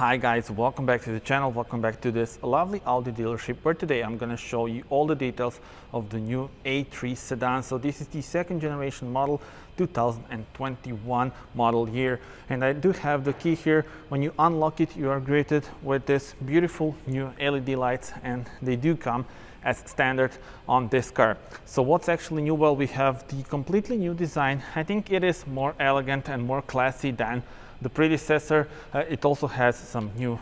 Hi guys, welcome back to the channel, welcome back to this lovely Audi dealership where today I'm going to show you all the details of the new A3 sedan. So this is the second generation model, 2021 model year, and I do have the key here. When you unlock it, you are greeted with this beautiful new LED lights, and they do come as standard on this car. So what's actually new? Well, we have the completely new design. I think it is more elegant and more classy than the predecessor. It also has some new,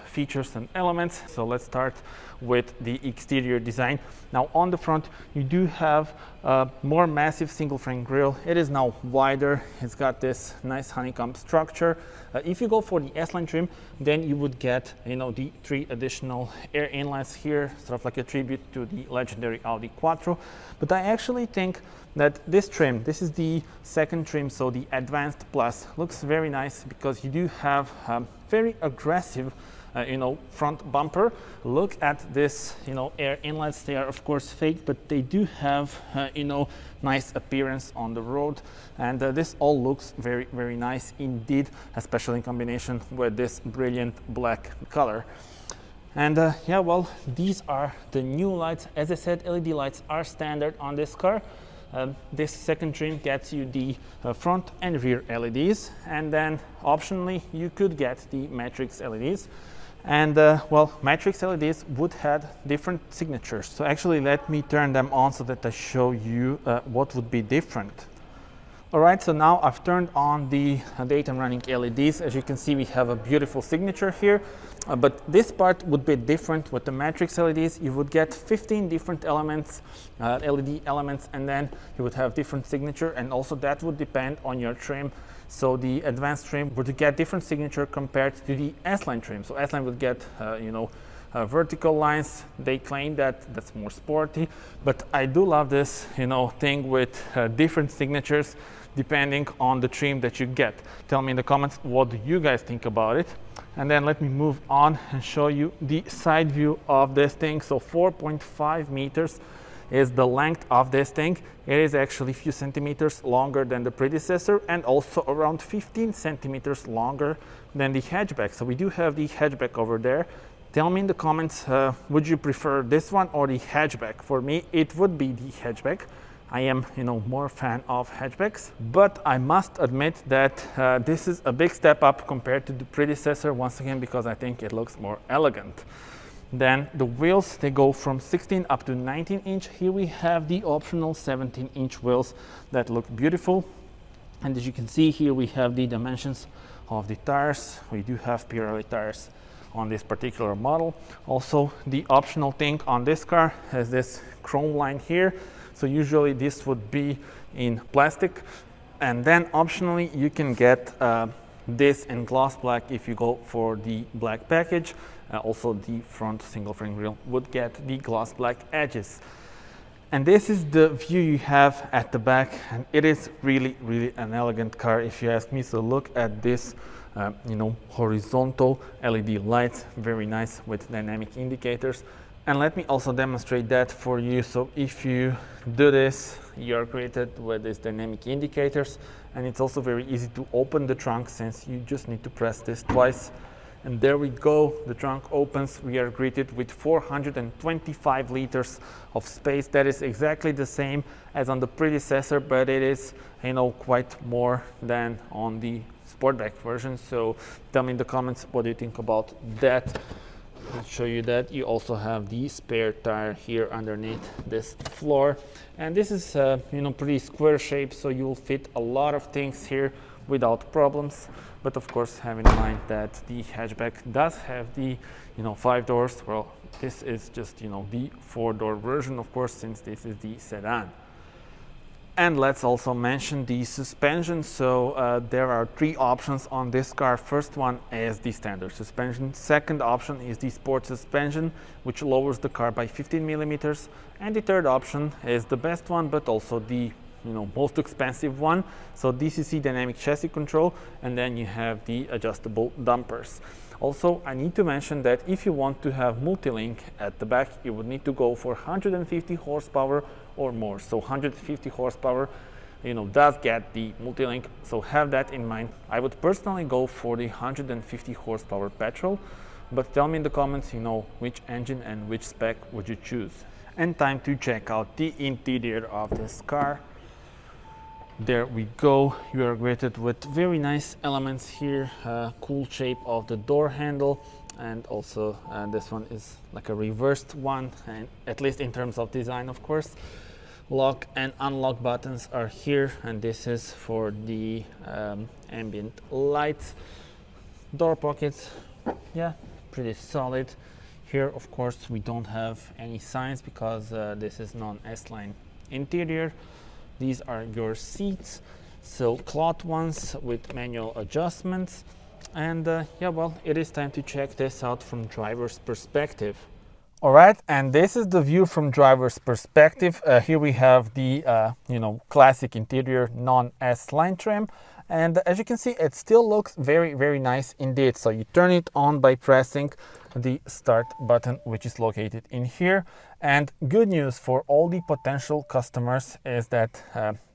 features and elements. So let's start with the exterior design. Now on the front, you do have a more massive single frame grille. It is now wider. It's got this nice honeycomb structure. If you go for the S-Line trim, then you would get, the 3 additional air inlets here, sort of like a tribute to the legendary Audi Quattro. But I actually think that this trim, this is the second trim, so the Advanced Plus, looks very nice because you do have very aggressive front bumper. Look at this, air inlets. They are of course fake, but they do have, nice appearance on the road. And this all looks very, very nice indeed, especially in combination with this brilliant black color. And well, these are the new lights. As I said, LED lights are standard on this car. This second trim gets you the front and rear LEDs, and then optionally you could get the matrix LEDs. And matrix LEDs would have different signatures. So actually let me turn them on so that I show you what would be different. Alright, so now I've turned on the daytime running LEDs. As you can see, we have a beautiful signature here. But this part would be different with the matrix LEDs. You would get 15 different elements, LED elements, and then you would have different signature, and also that would depend on your trim. So the advanced trim would get different signature compared to the S-Line trim. So S-Line would get, vertical lines. They claim that that's more sporty, but I do love this, thing with different signatures depending on the trim that you get. Tell me in the comments, what do you guys think about it? And then let me move on and show you the side view of this thing. So 4.5 meters is the length of this thing. It is actually a few centimeters longer than the predecessor, and also around 15 centimeters longer than the hatchback. So we do have the hatchback over there. Tell me in the comments, would you prefer this one or the hatchback? For me, it would be the hatchback. I am, more fan of hatchbacks, but I must admit that this is a big step up compared to the predecessor, once again, because I think it looks more elegant. Then the wheels, they go from 16 up to 19 inch. Here we have the optional 17-inch wheels that look beautiful. And as you can see here, we have the dimensions of the tires. We do have Pirelli tires on this particular model. Also, the optional thing on this car has this chrome line here. So usually this would be in plastic, and then optionally you can get this in gloss black if you go for the black package. Also the front single frame grille would get the gloss black edges. And this is the view you have at the back, and it is really, really an elegant car if you ask me. So look at this horizontal LED lights, very nice with dynamic indicators. And let me also demonstrate that for you. So if you do this, you're greeted with these dynamic indicators, and it's also very easy to open the trunk since you just need to press this twice. And there we go, the trunk opens. We are greeted with 425 liters of space. That is exactly the same as on the predecessor, but it is, quite more than on the Sportback version. So tell me in the comments, what do you think about that? I'll show you that you also have the spare tire here underneath this floor, and this is pretty square shape, so you'll fit a lot of things here without problems. But of course, have in mind that the hatchback does have the 5 doors. Well, this is just the 4-door version, of course, since this is the sedan. And let's also mention the suspension. So there are 3 options on this car. First one is the standard suspension. Second option is the sport suspension, which lowers the car by 15 millimeters. And the third option is the best one, but also the most expensive one. So DCC, dynamic chassis control, and then you have the adjustable dampers. Also, I need to mention that if you want to have multi-link at the back, you would need to go for 150 horsepower or more. So 150 horsepower does get the multi-link, so have that in mind. I would personally go for the 150 horsepower petrol, but tell me in the comments, which engine and which spec would you choose. And time to check out the interior of this car. There we go. You are greeted with very nice elements here, cool shape of the door handle, and also this one is like a reversed one, and at least in terms of design, of course. Lock and unlock buttons are here, and this is for the ambient lights. Door pockets, yeah, pretty solid. Here, of course, we don't have any signs because this is non-S-line interior. These are your seats, so cloth ones with manual adjustments. And yeah, well, it is time to check this out from driver's perspective. All right, and this is the view from driver's perspective. Here we have the classic interior non-S-line trim, and as you can see, it still looks very, very nice indeed. So you turn it on by pressing the start button, which is located in here. And good news for all the potential customers is that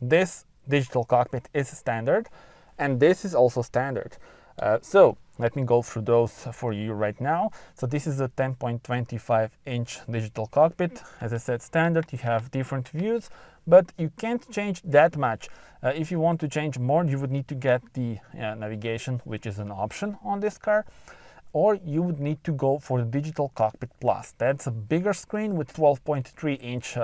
this digital cockpit is standard, and this is also standard. So let me go through those for you right now. So this is a 10.25 inch digital cockpit. As I said, standard. You have different views, but you can't change that much. If you want to change more, you would need to get the navigation, which is an option on this car, or you would need to go for the Digital Cockpit Plus. That's a bigger screen with 12.3 inch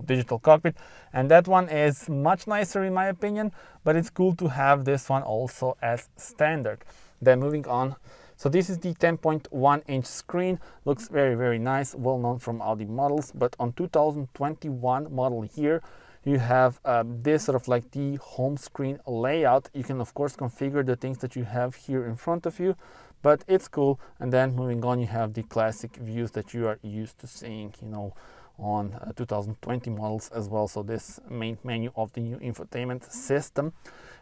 digital cockpit, and that one is much nicer in my opinion, but it's cool to have this one also as standard. Then moving on, so this is the 10.1 inch screen. Looks very, very nice, well known from Audi models, but on 2021 model here, you have this sort of like the home screen layout. You can of course configure the things that you have here in front of you, but it's cool. And then moving on, you have the classic views that you are used to seeing, on 2020 models as well. So this main menu of the new infotainment system.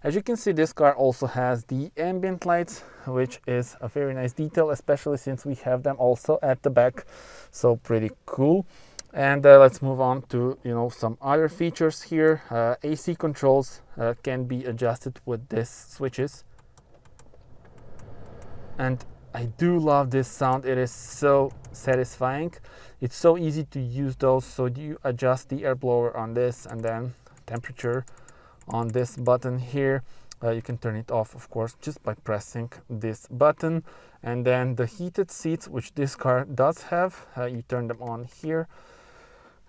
As you can see, this car also has the ambient lights, which is a very nice detail, especially since we have them also at the back. So pretty cool. And let's move on to some other features here. AC controls can be adjusted with these switches, and I do love this sound. It is so satisfying. It's so easy to use those. So you adjust the air blower on this, and then temperature on this button here. You can turn it off, of course, just by pressing this button. And then the heated seats, which this car does have, you turn them on here.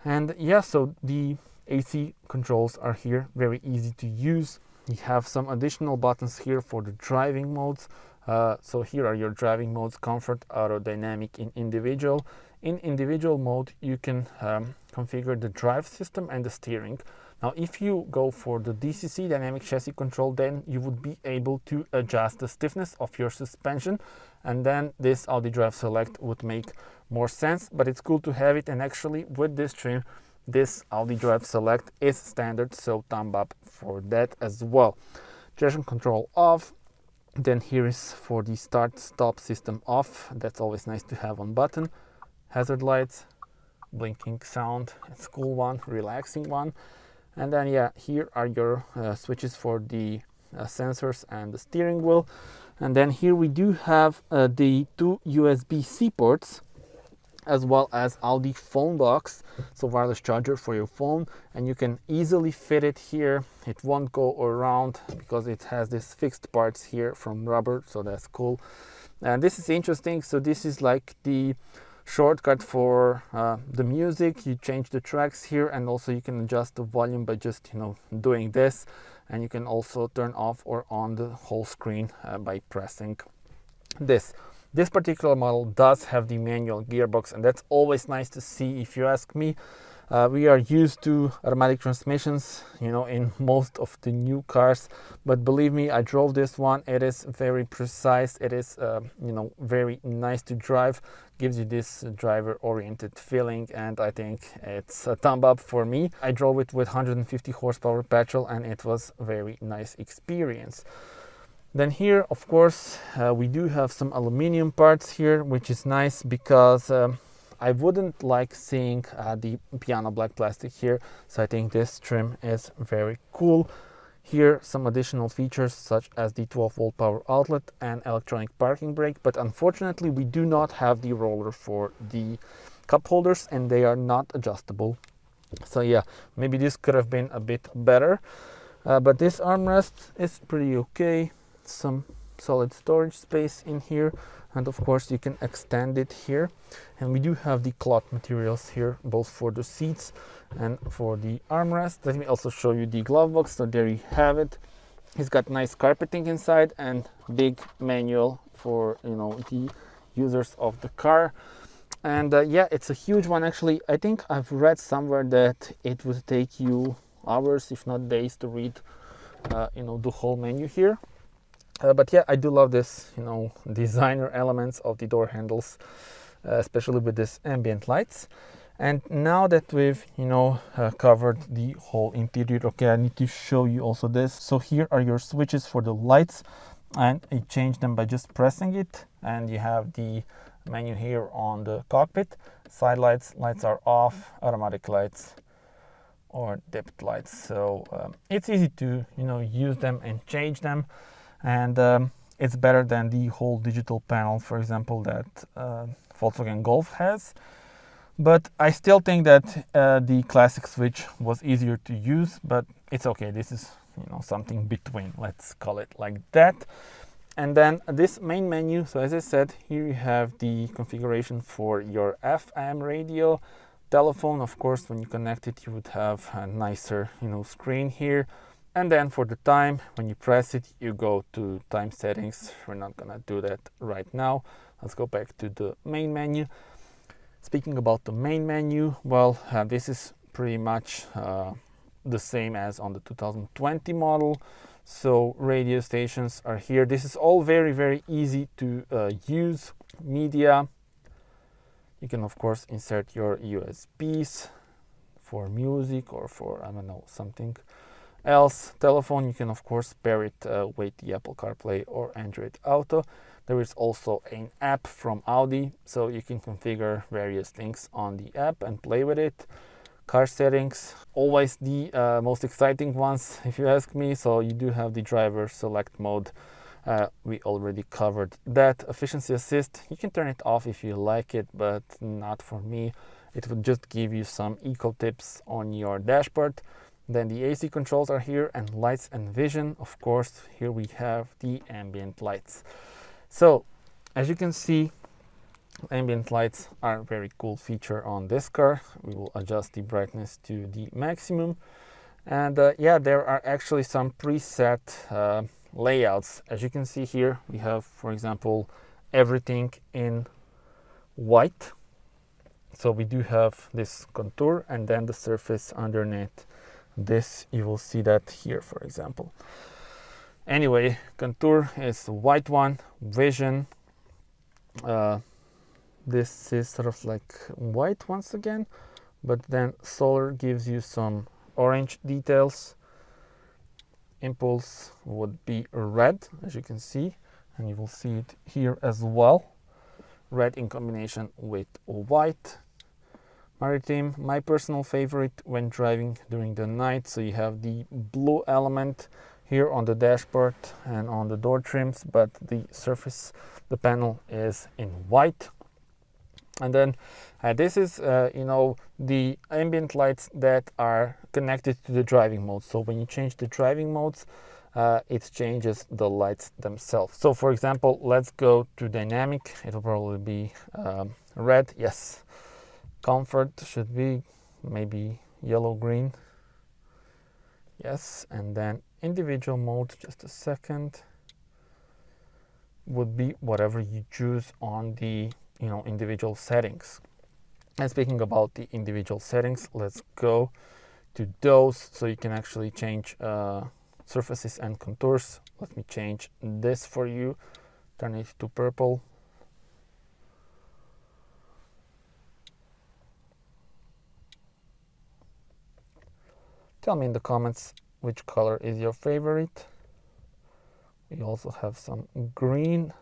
And yeah, so the AC controls are here, very easy to use. You have some additional buttons here for the driving modes. So here are your driving modes: comfort, auto, dynamic, in individual. In individual mode, you can configure the drive system and the steering. Now, if you go for the DCC, dynamic chassis control, then you would be able to adjust the stiffness of your suspension, and then this Audi Drive Select would make more sense, but it's cool to have it. And actually with this trim, this Audi Drive Select is standard, so thumb up for that as well. Traction control off. Then here is for the start stop system off. That's always nice to have on button. Hazard lights, blinking sound, it's a cool one, relaxing one. And then yeah, here are your switches for the sensors and the steering wheel. And then here we do have the two USB-C ports, as well as Audi phone box, so wireless charger for your phone, and you can easily fit it here. It won't go around because it has this fixed parts here from rubber, so that's cool. And this is interesting. So this is like the shortcut for the music. You change the tracks here, and also you can adjust the volume by just doing this, and you can also turn off or on the whole screen by pressing this. This particular model does have the manual gearbox, and that's always nice to see, if you ask me. We are used to automatic transmissions, in most of the new cars, but believe me, I drove this one. It is very precise. It is, very nice to drive. Gives you this driver-oriented feeling, and I think it's a thumb up for me. I drove it with 150 horsepower petrol, and it was a very nice experience. Then here, of course, we do have some aluminum parts here, which is nice because I wouldn't like seeing the piano black plastic here, so I think this trim is very cool. Here some additional features such as the 12-volt power outlet and electronic parking brake, but unfortunately we do not have the roller for the cup holders and they are not adjustable. So yeah, maybe this could have been a bit better, but this armrest is pretty okay. Some solid storage space in here, and of course you can extend it here. And we do have the cloth materials here, both for the seats and for the armrest. Let me also show you the glove box. So there you have it. It's got nice carpeting inside and big manual for, you know, the users of the car. And yeah, it's a huge one. Actually, I think I've read somewhere that it would take you hours, if not days, to read you know, the whole menu here. But yeah, I do love this, you know, designer elements of the door handles, especially with this ambient lights. And now that we've, you know, covered the whole interior, okay, I need to show you also this. So here are your switches for the lights, and I change them by just pressing it. And you have the menu here on the cockpit. Side lights, lights are off, automatic lights or dipped lights. So it's easy to, you know, use them and change them. And it's better than the whole digital panel, for example, that Volkswagen Golf has. But I still think that the classic switch was easier to use, but it's okay. This is, you know, something between, let's call it like that. And then this main menu, so as I said, here you have the configuration for your FM radio, telephone. Of course, when you connect it, you would have a nicer, you know, screen here. And then for the time, when you press it, you go to time settings. We're not gonna do that right now. Let's go back to the main menu. Speaking about the main menu, well, this is pretty much the same as on the 2020 model. So radio stations are here. This is all very, very easy to use. Media, you can of course insert your USBs for music or for, I don't know, something else. Telephone, you can of course pair it with the Apple CarPlay or Android Auto. There is also an app from Audi, so you can configure various things on the app and play with it. Car settings, always the most exciting ones if you ask me. So you do have the driver select mode. We already covered that. Efficiency assist, you can turn it off if you like it, but not for me. It would just give you some eco tips on your dashboard. Then the AC controls are here, and lights and vision. Of course, here we have the ambient lights. So as you can see, ambient lights are a very cool feature on this car. We will adjust the brightness to the maximum. And yeah, there are actually some preset layouts. As you can see here, we have, for example, everything in white. So we do have this contour and then the surface underneath. This, you will see that here, for example. Anyway, contour is the white one. Vision, this is sort of like white once again, but then solar gives you some orange details. Impulse would be red, as you can see, and you will see it here as well. Red in combination with white. Maritime, my personal favorite when driving during the night. So you have the blue element here on the dashboard and on the door trims, but the surface, the panel is in white. And then this is, you know, the ambient lights that are connected to the driving mode. So when you change the driving modes, it changes the lights themselves. So for example, let's go to dynamic. It will probably be red. Yes. Comfort should be maybe yellow green. Yes. And then individual mode, just a second, would be whatever you choose on the, you know, individual settings. And speaking about the individual settings, let's go to those, so you can actually change surfaces and contours. Let me change this for you, turn it to purple. Tell me in the comments which color is your favorite. We also have some green.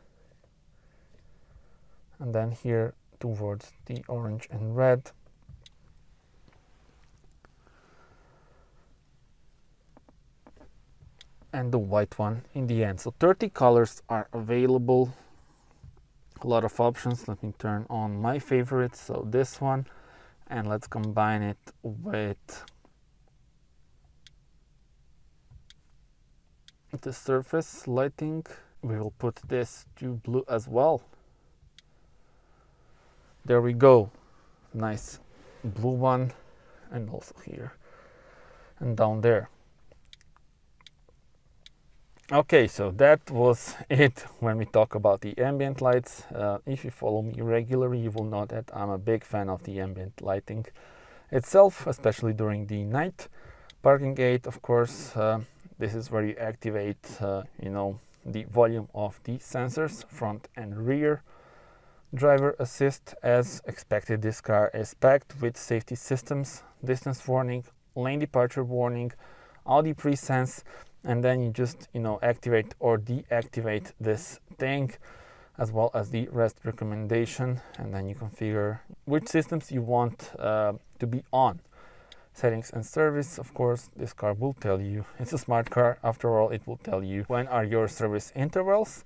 And then here towards the orange and red. And the white one in the end. So 30 colors are available. A lot of options. Let me turn on my favorite, so this one, and let's combine it with the surface lighting. We will put this to blue as well. There we go. Nice blue one, and also here and down there. Okay, so that was it when we talk about the ambient lights. If you follow me regularly, you will know that I'm a big fan of the ambient lighting itself, especially during the night. Parking aid, of course, this is where you activate, the volume of the sensors, front and rear. Driver assist, as expected, this car is packed with safety systems, distance warning, lane departure warning, AUDI Presense, and then you just activate or deactivate this thing, as well as the rest recommendation, and then you configure which systems you want to be on. Settings and service, of course, this car will tell you. It's a smart car, after all. It will tell you when are your service intervals.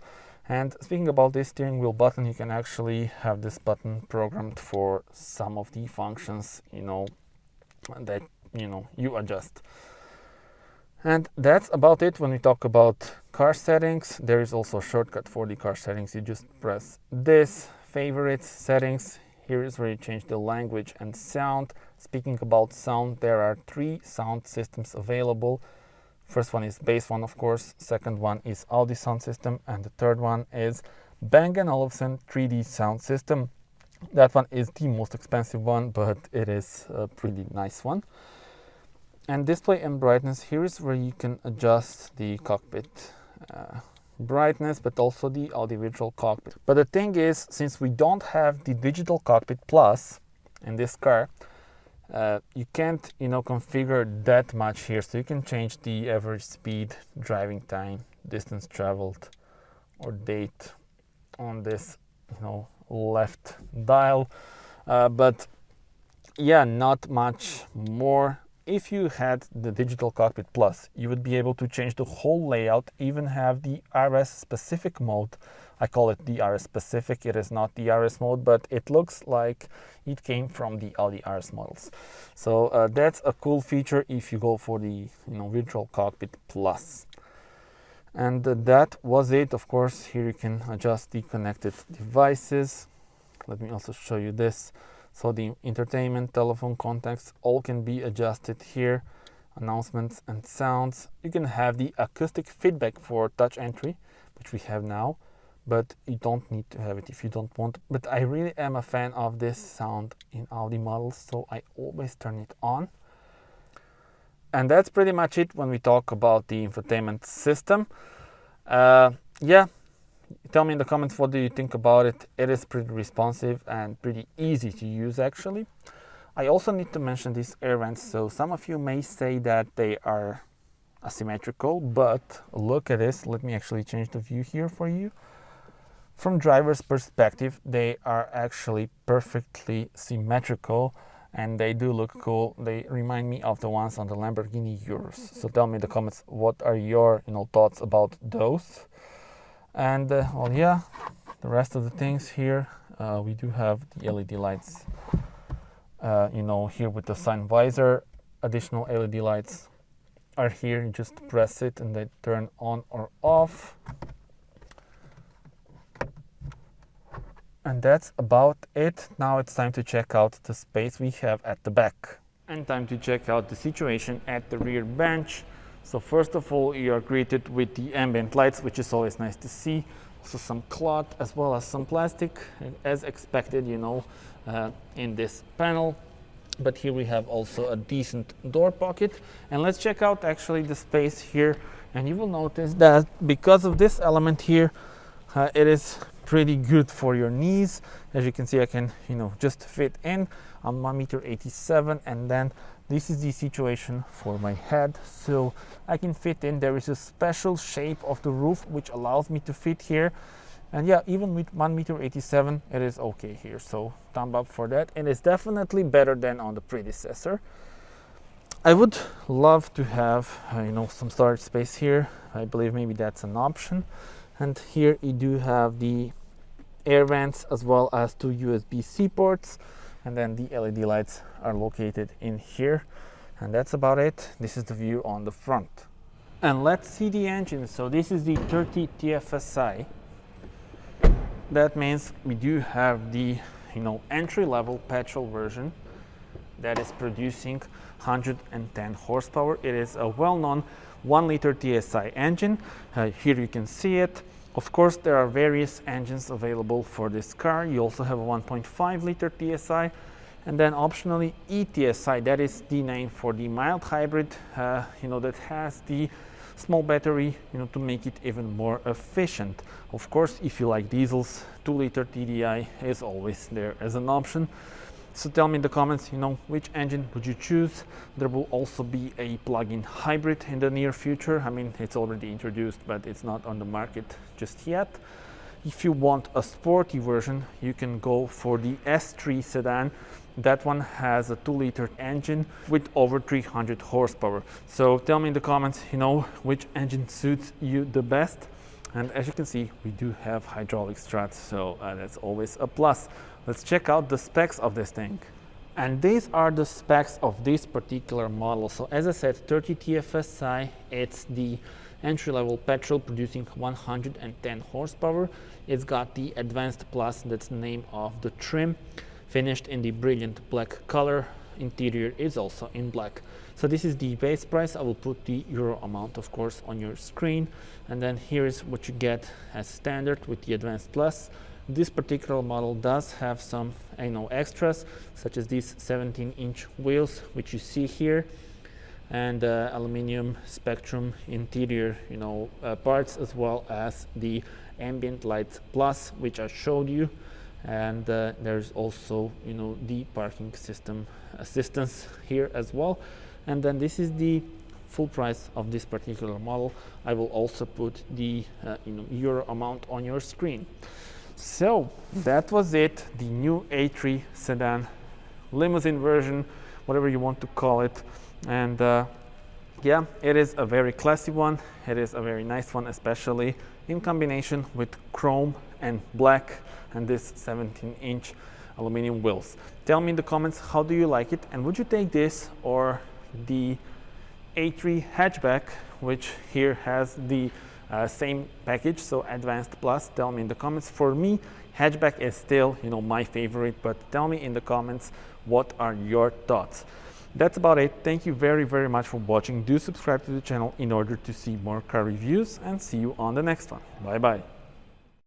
And speaking about this steering wheel button, you can actually have this button programmed for some of the functions that you adjust. And that's about it when we talk about car settings. There is also a shortcut for the car settings. You just press this, favorite settings. Here is where you change the language and sound. Speaking about sound, there are 3 sound systems available. First one is bass one, of course. Second one is Audi sound system. And the third one is Bang & Olufsen 3D sound system. That one is the most expensive one, but it is a pretty nice one. And display and brightness, here is where you can adjust the cockpit brightness, but also the audiovisual cockpit. But the thing is, since we don't have the digital cockpit plus in this car, you can't configure that much here. So you can change the average speed, driving time, distance traveled, or date on this left dial, but yeah, not much more. If you had the Digital Cockpit Plus, you would be able to change the whole layout, even have the RS specific mode. I call it the RS specific. It is not the RS mode, but it looks like it came from the Audi RS models. So that's a cool feature if you go for the Virtual Cockpit Plus. And that was it. Of course, here you can adjust the connected devices. Let me also show you this. So the entertainment, telephone contacts, all can be adjusted here. Announcements and sounds. You can have the acoustic feedback for touch entry, which we have now, but you don't need to have it if you don't want. But I really am a fan of this sound in Audi models, so I always turn it on. And that's pretty much it when we talk about the infotainment system. Yeah. Tell me in the comments, what do you think about it? It is pretty responsive and pretty easy to use, actually. I also need to mention these air vents. So some of you may say that they are asymmetrical, but look at this. Let me actually change the view here for you. From driver's perspective, they are actually perfectly symmetrical, and they do look cool. They remind me of the ones on the Lamborghini Urus. So tell me in the comments, what are your thoughts about those? And well, yeah, the rest of the things here, we do have the LED lights, here with the sun visor. Additional LED lights are here. You just press it and they turn on or off. And that's about it. Now it's time to check out the space we have at the back. And time to check out the situation at the rear bench. So first of all, you are greeted with the ambient lights, which is always nice to see. Also some cloth as well as some plastic, as expected, in this panel. But here we have also a decent door pocket. And let's check out actually the space here. And you will notice that because of this element here, it is pretty good for your knees. As you can see, I can, just fit in. I'm 1.87 m, and then this is the situation for my head, so I can fit in. There is a special shape of the roof which allows me to fit here, And yeah, even with 1.87 m, it is okay here. So thumb up for that. And it's definitely better than on the predecessor. I would love to have, some storage space here. I believe maybe that's an option. And here you do have the air vents as well as 2 USB-C ports. And then the LED lights are located in here. And that's about it. This is the view on the front. And let's see the engine. So this is the 30 TFSI. That means we do have the, entry-level petrol version that is producing 110 horsepower. It is a well-known 1-liter TSI engine. Here you can see it. Of course, there are various engines available for this car. You also have a 1.5-liter TSI, and then optionally ETSI. That is the name for the mild hybrid. That has the small battery, to make it even more efficient. Of course, if you like diesels, 2-liter TDI is always there as an option. So tell me in the comments, which engine would you choose? There will also be a plug-in hybrid in the near future. I mean, it's already introduced, but it's not on the market just yet. If you want a sporty version, you can go for the A3 Sedan. That one has a 2-liter engine with over 300 horsepower. So tell me in the comments, which engine suits you the best. And as you can see, we do have hydraulic struts, so that's always a plus. Let's check out the specs of this thing. And these are the specs of this particular model. So as I said, 30 TFSI, it's the entry-level petrol producing 110 horsepower. It's got the Advanced Plus, that's the name of the trim, finished in the brilliant black color. Interior is also in black. So this is the base price. I will put the euro amount, of course, on your screen. And then here is what you get as standard with the Advanced Plus. This particular model does have some extras, such as these 17-inch wheels, which you see here, and aluminum spectrum interior parts, as well as the Ambient Light Plus, which I showed you. And there's also the parking system assistance here as well. And then this is the full price of this particular model. I will also put the euro amount on your screen. So that was it, the new A3 Sedan, limousine version, whatever you want to call it. And yeah, it is a very classy one. It is a very nice one, especially in combination with chrome and black and this 17-inch aluminum wheels. Tell me in the comments, how do you like it? And would you take this or the A3 hatchback, which here has the same package, so Advanced Plus? Tell me in the comments. For me, hatchback is still my favorite, but tell me in the comments what are your thoughts. That's about it. Thank you very, very much for watching. Do subscribe to the channel in order to see more car reviews, and see you on the next one. Bye bye.